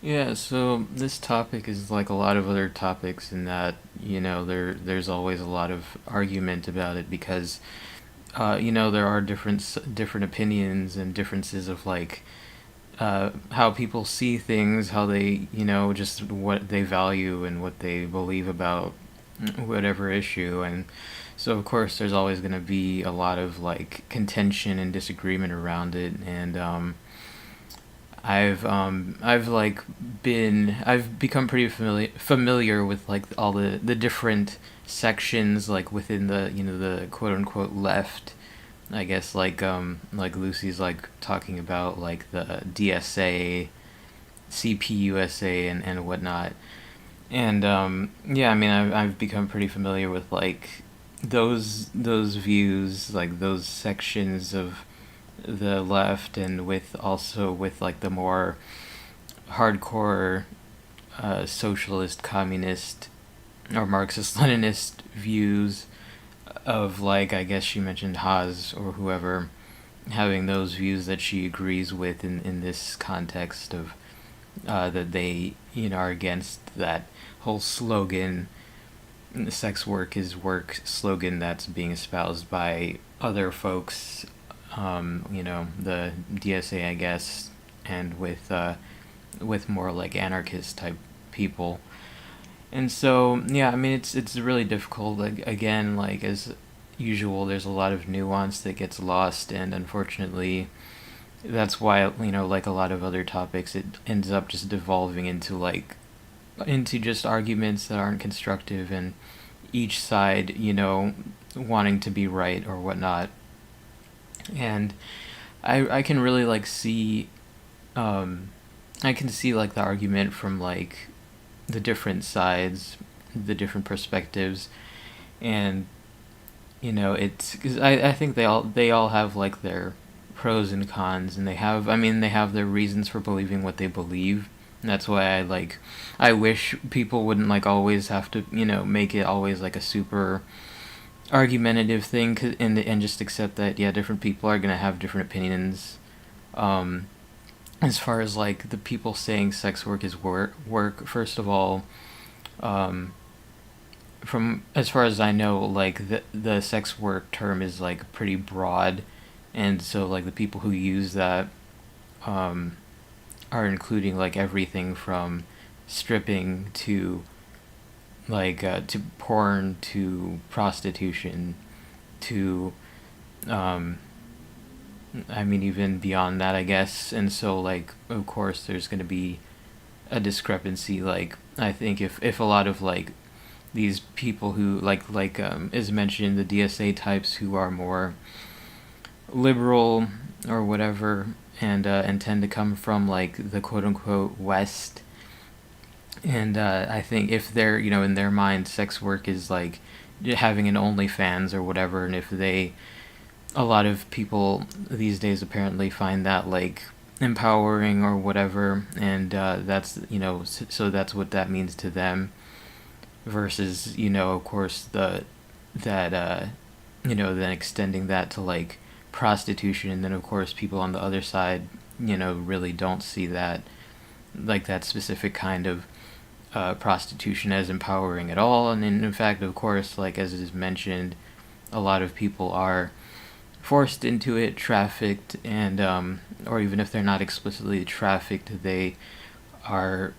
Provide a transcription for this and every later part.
Yeah, so this topic is like a lot of other topics in that, there's always a lot of argument about it because there are different opinions and differences of like how people see things, how they, just what they value and what they believe about whatever issue. And so of course there's always going to be a lot of like contention and disagreement around it. And I've become pretty familiar with like all the different sections like within the the quote unquote left. I guess like Lucy's like talking about like the DSA, CPUSA, and whatnot. And yeah, I mean I've become pretty familiar with like those views, like those sections of the left, and with also with like the more hardcore socialist, communist, or Marxist Leninist views of like I guess she mentioned Haas or whoever having those views that she agrees with in this context of that they are against that whole slogan, sex work is work slogan that's being espoused by other folks, the DSA, I guess, and with more like anarchist type people. And so, yeah, I mean, it's really difficult. Like, again, like as usual, there's a lot of nuance that gets lost, and unfortunately, that's why like a lot of other topics, it ends up just devolving into just arguments that aren't constructive, and each side, wanting to be right or whatnot. And I can really like see um, I can see like the argument from like the different sides, the different perspectives, and it's because I think they all have like their pros and cons, and they have their reasons for believing what they believe. And that's why I wish people wouldn't like always have to make it always like a super argumentative thing, and just accept that yeah, different people are gonna have different opinions. Um, as far as like the people saying sex work is work, first of all, um, from as far as I know, like the sex work term is like pretty broad, and so like the people who use that um, are including like everything from stripping to porn to prostitution to um, I mean even beyond that, I guess. And so like of course there's going to be a discrepancy. Like I think if a lot of like these people who is mentioned, the DSA types who are more liberal or whatever, and tend to come from like the quote unquote West. And I think if they're in their mind, sex work is like having an OnlyFans or whatever, and if they a lot of people these days apparently find that like empowering or whatever, and that's so that's what that means to them, versus of course that then extending that to like prostitution. And then of course people on the other side really don't see that like that specific kind of prostitution as empowering at all. And in fact, of course, like as is mentioned, a lot of people are forced into it, trafficked, and or even if they're not explicitly trafficked, they are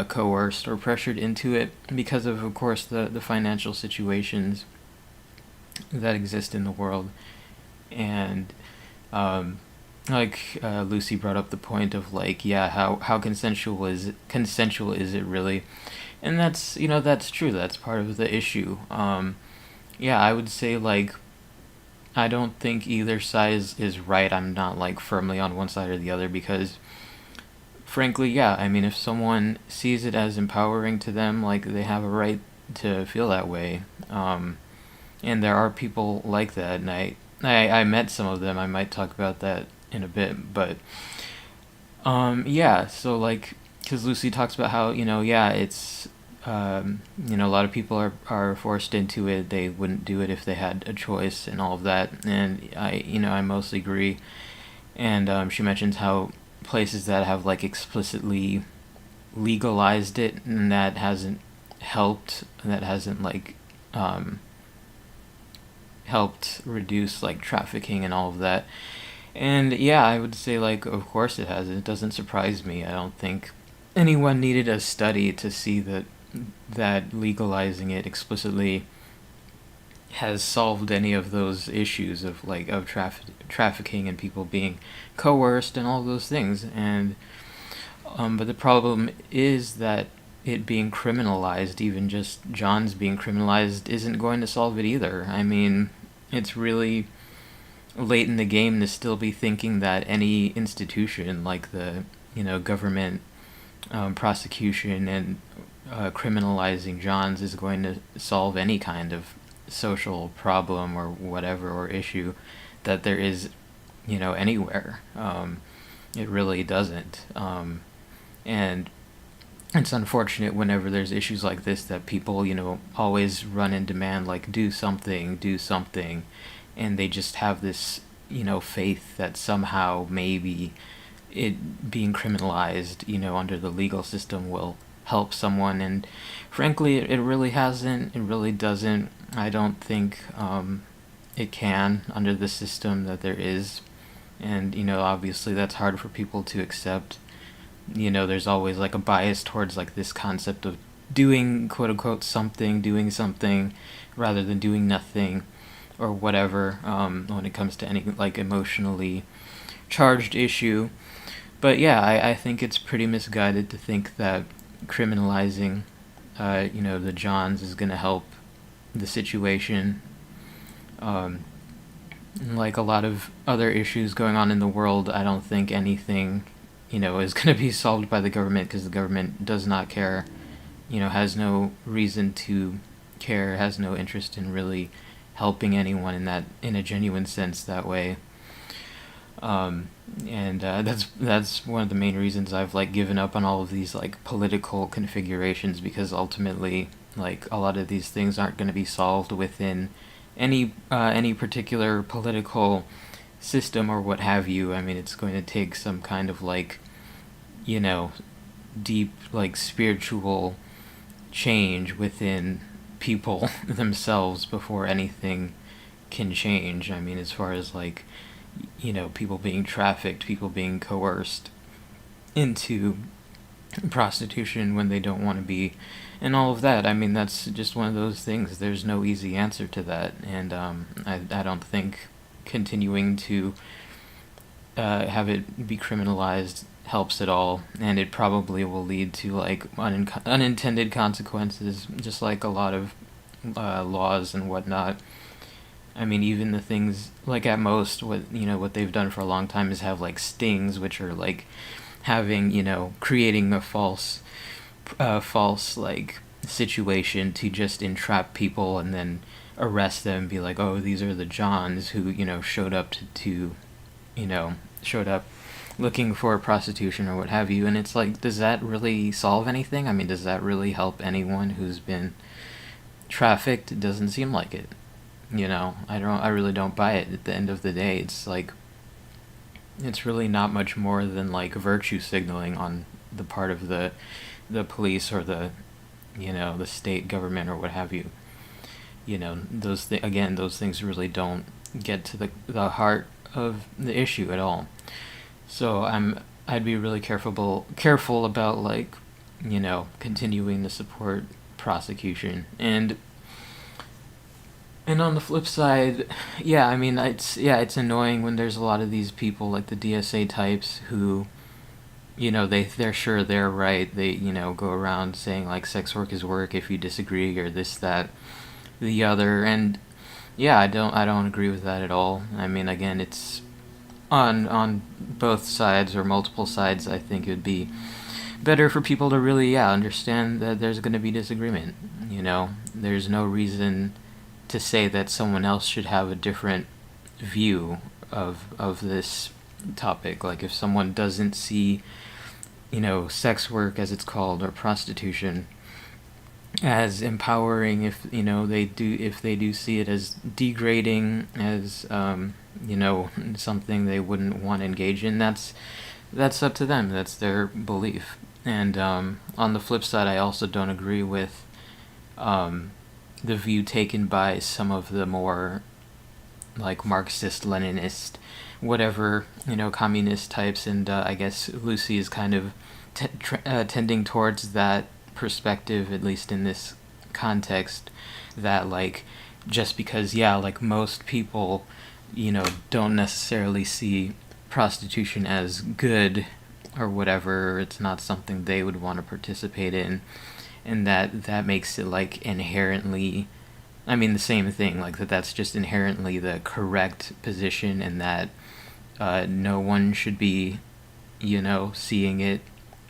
coerced or pressured into it because of course, the financial situations that exist in the world. And um, Lucy brought up the point of like, yeah, how consensual is it really? And that's that's true. That's part of the issue. Yeah, I would say like I don't think either side is right. I'm not like firmly on one side or the other because frankly, yeah, I mean if someone sees it as empowering to them, like they have a right to feel that way. And there are people like that, and I met some of them. I might talk about that in a bit, but yeah. So like, because Lucy talks about how yeah, it's a lot of people are forced into it. They wouldn't do it if they had a choice and all of that. And I mostly agree. And she mentions how places that have like explicitly legalized it, and that hasn't helped. That hasn't like um, helped reduce like trafficking and all of that. And yeah, I would say like of course it has. It doesn't surprise me. I don't think anyone needed a study to see that legalizing it explicitly has solved any of those issues of like of trafficking and people being coerced and all those things. And but the problem is that it being criminalized, even just John's being criminalized, isn't going to solve it either. I mean, it's really late in the game to still be thinking that any institution like the government prosecution and criminalizing Johns is going to solve any kind of social problem or whatever or issue that there is anywhere. It really doesn't. And it's unfortunate whenever there's issues like this that people always run and demand like do something, and they just have this faith that somehow maybe it being criminalized under the legal system will help someone. And frankly it really hasn't. It really doesn't. I don't think it can under the system that there is. And obviously that's hard for people to accept. There's always like a bias towards like this concept of doing quote unquote something, doing something rather than doing nothing or whatever, when it comes to any like emotionally charged issue. But yeah, I think it's pretty misguided to think that criminalizing the Johns is going to help the situation. um, like a lot of other issues going on in the world, I don't think anything is going to be solved by the government, because the government does not care, has no reason to care, has no interest in really helping anyone in a genuine sense that way. And that's one of the main reasons I've like given up on all of these like political configurations, because ultimately like a lot of these things aren't going to be solved within any particular political system or what have you. I mean, it's going to take some kind of like you know deep like spiritual change within people themselves before anything can change. I mean, as far as like people being trafficked, people being coerced into prostitution when they don't want to be, and all of that. I mean, that's just one of those things. There's no easy answer to that, and I don't think continuing to have it be criminalized helps at all, and it probably will lead to like unintended consequences, just like a lot of laws and whatnot. I mean, even the things like at most, what they've done for a long time is have like stings, which are like having creating a false like situation to just entrap people and then arrest them and be like, oh, these are the Johns who showed up to showed up looking for prostitution or what have you. And it's like, does that really solve anything? I mean, does that really help anyone who's been trafficked? It doesn't seem like it. I really don't buy it. At the end of the day, it's like it's really not much more than like virtue signaling on the part of the police or the state government or what have you. Again, those things really don't get to the heart of the issue at all. So I'd be really careful about like continuing to support prosecution. And on the flip side, yeah, I mean, it's annoying when there's a lot of these people like the DSA types who, they're sure they're right. They go around saying like sex work is work if you disagree or this that the other. And yeah, I don't agree with that at all. I mean, again, it's on both sides or multiple sides. I think it would be better for people to really understand that there's going to be disagreement. There's no reason to say that someone else should have a different view of this topic. Like if someone doesn't see, sex work as it's called or prostitution as empowering, if they do see it as degrading, as something they wouldn't want to engage in, that's up to them. That's their belief. And on the flip side, I also don't agree with um, the view taken by some of the more like Marxist, Leninist, whatever, communist types, and I guess Lucy is kind of tending towards that perspective, at least in this context, that like just because like most people, don't necessarily see prostitution as good or whatever, it's not something they would want to participate in, and that makes it like inherently, I mean, the same thing, like that's just inherently the correct position, and that no one should be, seeing it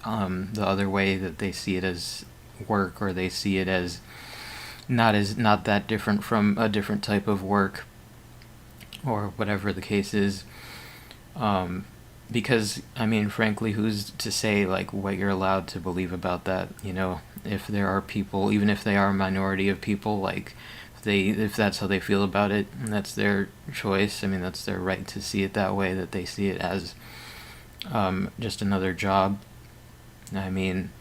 the other way, that they see it as work, or they see it as not that different from a different type of work, or whatever the case is. Because I mean, frankly, who's to say like what you're allowed to believe about that? If there are people, even if they are a minority of people, like if that's how they feel about it, that's their choice. I mean, that's their right to see it that way, that they see it as just another job. I mean,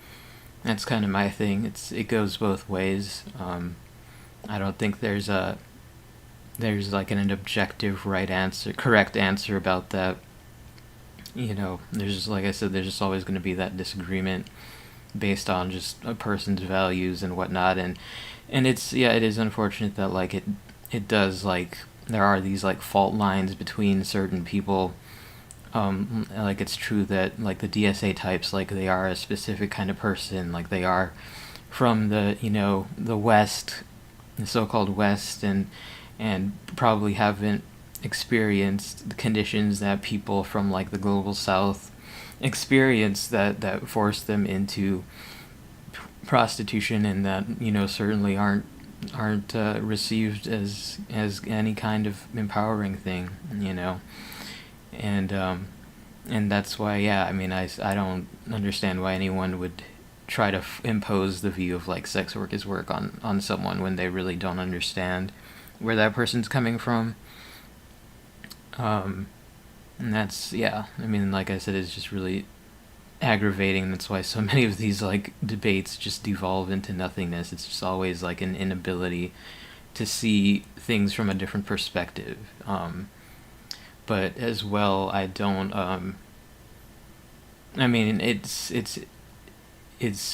that's kind of my thing. It goes both ways. I don't think there's like an objective correct answer about that. There's just, like I said, there's just always going to be that disagreement based on just a person's values and whatnot, and it is unfortunate that like it does, like there are these like fault lines between certain people. Like it's true that like the DSA types, like they are a specific kind of person, like they are from the West, the so-called West, and probably haven't experienced the conditions that people from like the global South experience, that force them into prostitution, and that certainly aren't received as any kind of empowering thing, and that's why, I mean, I don't understand why anyone would try to impose the view of like sex work is work on someone when they really don't understand where that person's coming from. And that's, I mean, like I said, it's just really aggravating. That's why so many of these like debates just devolve into nothingness. It's just always like an inability to see things from a different perspective. But as well, I don't. I mean, it's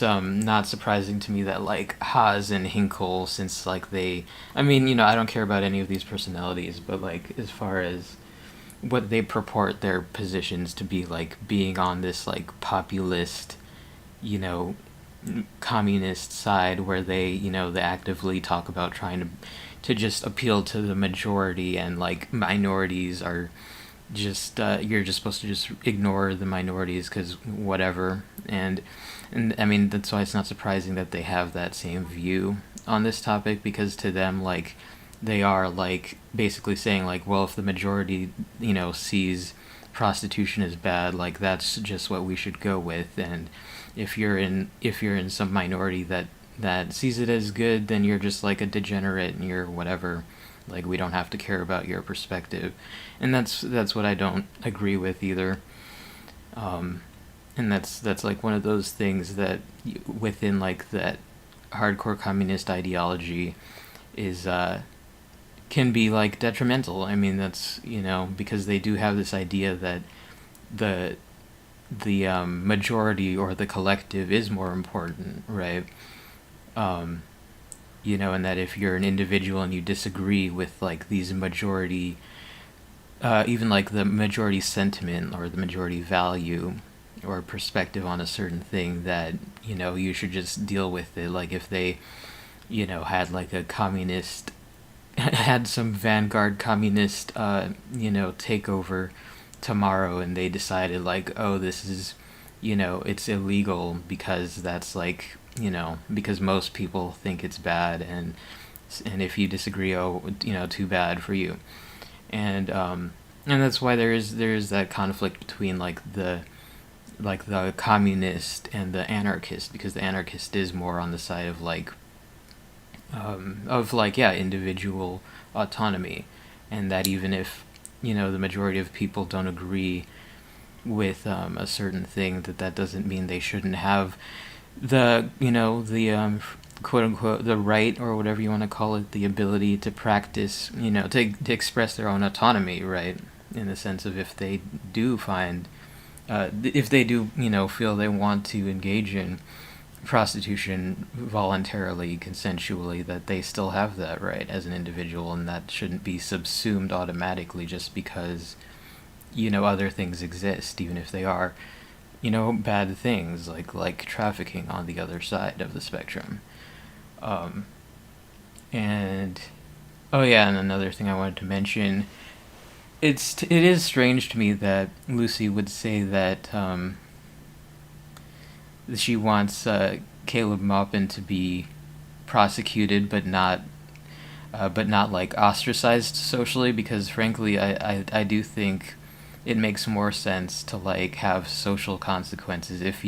not surprising to me that like Haas and Hinkle, since like I mean, I don't care about any of these personalities, but like as far as what they purport their positions to be, like being on this like populist, you know, communist side, where they actively talk about trying to just appeal to the majority, and like minorities are just you're just supposed to just ignore the minorities because whatever. And I mean, that's why it's not surprising that they have that same view on this topic, because to them, like, they are like basically saying like, well, if the majority sees prostitution as bad, like that's just what we should go with, and if you're in some minority that sees it as good, then you're just like a degenerate and you're whatever. Like, we don't have to care about your perspective, and that's what I don't agree with either. And that's like one of those things that within like that hardcore communist ideology is can be like detrimental. I mean, that's because they do have this idea that the majority or the collective is more important, right? Um, and that if you're an individual and you disagree with like these majority, even like the majority sentiment or the majority value or perspective on a certain thing, that you should just deal with it. Like if they had like a communist had some vanguard communist takeover tomorrow, and they decided like, oh, this is it's illegal because that's like because most people think it's bad, and if you disagree, oh, too bad for you. And that's why there is that conflict between like the communist and the anarchist, because the anarchist is more on the side of individual autonomy, and that even if the majority of people don't agree with a certain thing, that doesn't mean they shouldn't have the the quote unquote the right, or whatever you want to call it, the ability to practice, to express their own autonomy, right? In the sense of, if they do find, if they do, feel they want to engage in prostitution voluntarily, consensually, that they still have that right as an individual, and that shouldn't be subsumed automatically just because other things exist, even if they are bad things, like trafficking on the other side of the spectrum. um, and oh yeah, and another thing I wanted to mention, it is strange to me that Lucy would say that she wants Caleb Maupin to be prosecuted, but not like ostracized socially, because frankly, I do think it makes more sense to like have social consequences if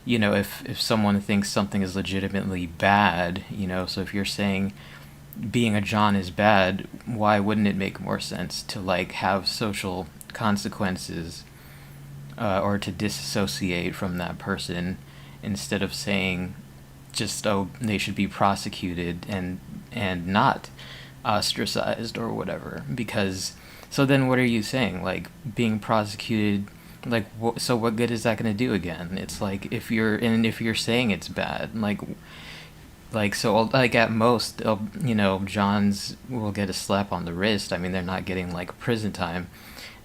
if someone thinks something is legitimately bad, so if you're saying being a John is bad, why wouldn't it make more sense to like have social consequences, or to disassociate from that person, instead of saying just, oh, they should be prosecuted and not ostracized or whatever? Because so then what are you saying, like being prosecuted, like so what good is that going to do again? It's like, if you're saying it's bad, like so like at most Johns will get a slap on the wrist. I mean, they're not getting like prison time,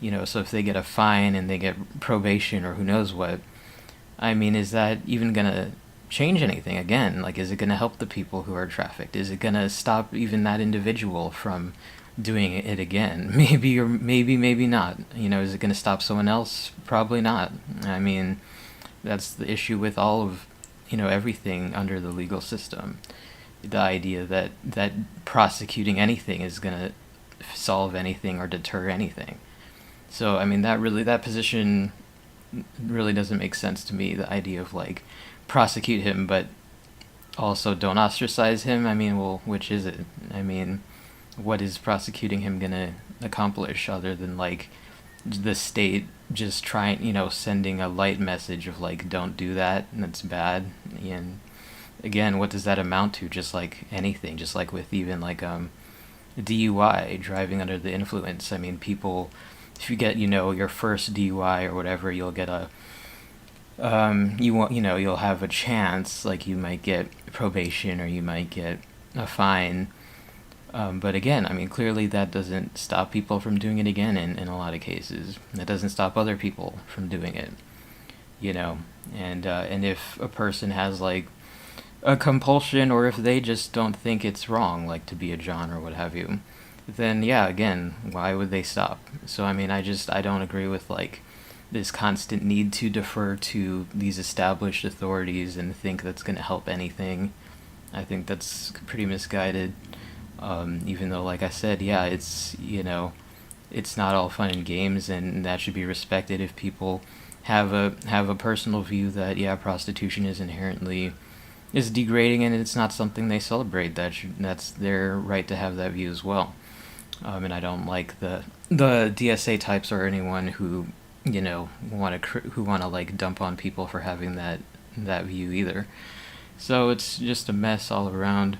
so if they get a fine and they get probation or who knows what, I mean, is that even gonna change anything again? Like, is it gonna help the people who are trafficked? Is it gonna stop even that individual from doing it again? Maybe, or maybe not. Is it gonna stop someone else? Probably not. I mean, that's the issue with all of everything under the legal system. The idea that prosecuting anything is gonna solve anything or deter anything. So I mean, that position really doesn't make sense to me. The idea of like prosecute him, but also don't ostracize him. I mean, well, which is it? I mean, what is prosecuting him gonna accomplish, other than like the state just trying, sending a light message of like, don't do that, and it's bad. And again, what does that amount to? Just like anything, just like with even like DUI, driving under the influence. I mean, people, if you get your first DUI or whatever, you'll get a you want you'll have a chance, like you might get probation or you might get a fine. But again, I mean, clearly that doesn't stop people from doing it again in a lot of cases. That doesn't stop other people from doing it, you know. And if a person has like a compulsion, or if they just don't think it's wrong, like to be a John or what have you, then yeah, again, why would they stop? So I mean, I don't agree with like this constant need to defer to these established authorities and think that's going to help anything. I think that's pretty misguided. Even though, like I said, yeah, it's not all fun and games, and that should be respected if people have a personal view that yeah, prostitution is degrading and it's not something they celebrate. That's their right to have that view as well. And I don't like the DSA types or anyone who want to like dump on people for having that view either. So it's just a mess all around.